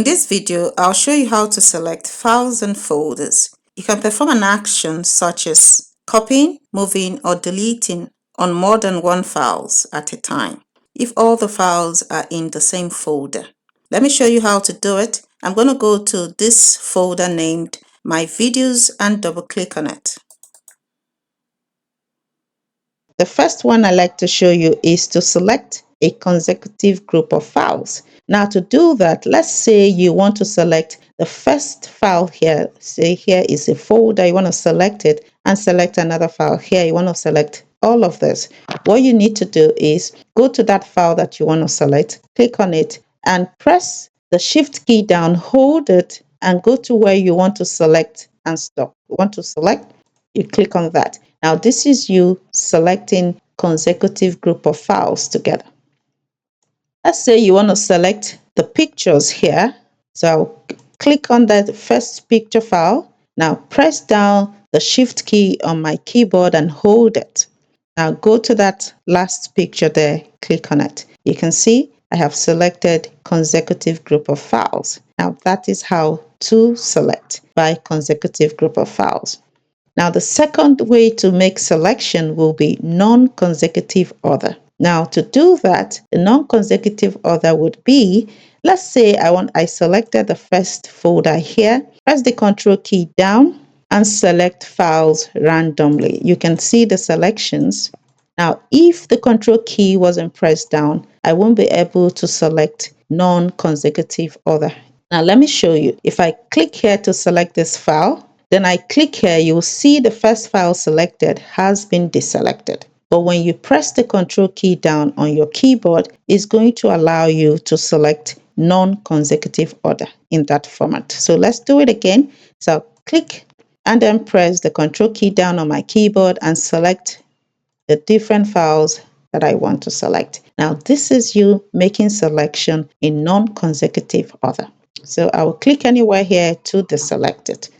In this video, I'll show you how to select files and folders. You can perform an action such as copying, moving, or deleting on more than one files at a time if all the files are in the same folder. Let me show you how to do it. I'm going to go to this folder named My Videos and double click on it. The first one I like to show you is to select a consecutive group of files. Now to do that, let's say you want to select the first file here. Say here is a folder, you want to select it and select another file here. You want to select all of this. What you need to do is go to that file that you want to select, click on it and press the shift key down, hold it and go to where you want to select and stop. You want to select, you click on that. Now this is you selecting consecutive group of files together. Let's say you want to select the pictures here. So I'll click on that first picture file. Now press down the shift key on my keyboard and hold it. Now go to that last picture there, click on it. You can see I have selected consecutive group of files. Now that is how to select by consecutive group of files. Now, the second way to make selection will be non-consecutive order. Now, to do that, the non-consecutive order would be, let's say I selected the first folder here, press the Control key down and select files randomly. You can see the selections. Now, if the Control key wasn't pressed down, I won't be able to select non-consecutive order. Now, let me show you. If I click here to select this file, then I click here, you'll see the first file selected has been deselected. But when you press the Control key down on your keyboard, it's going to allow you to select non-consecutive order in that format. So let's do it again. So I'll click and then press the Control key down on my keyboard and select the different files that I want to select. Now, this is you making selection in non-consecutive order. So I will click anywhere here to deselect it.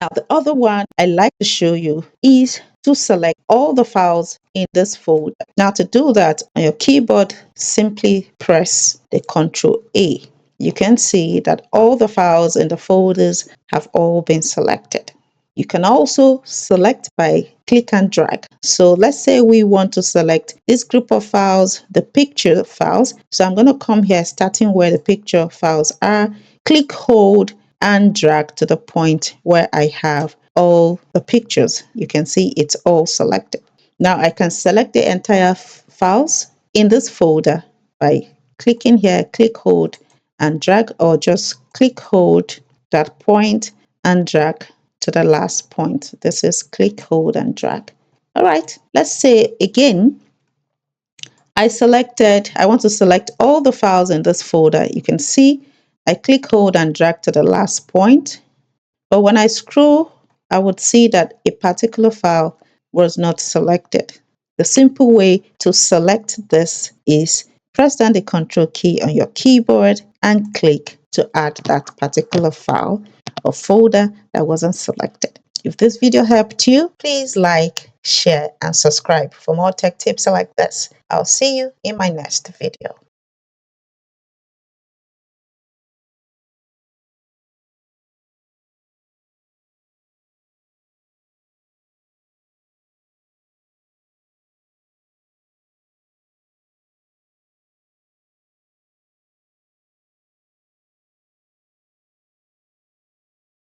Now, the other one I like to show you is to select all the files in this folder. Now, to do that on your keyboard, simply press the Ctrl A. You can see that all the files in the folders have all been selected. You can also select by click and drag. So let's say we want to select this group of files, the picture files. So I'm going to come here starting where the picture files are, click, hold, and drag to the point where I have all the pictures. You can see it's all selected. Now I can select the entire files in this folder by clicking here, click, hold, and drag, or just click, hold that point and drag to the last point. This is click, hold, and drag. All right, let's say again, I want to select all the files in this folder. You can see I click, hold, and drag to the last point. But when I scroll, I would see that a particular file was not selected. The simple way to select this is press down the Control key on your keyboard and click to add that particular file or folder that wasn't selected. If this video helped you, please like, share, and subscribe for more tech tips like this. I'll see you in my next video.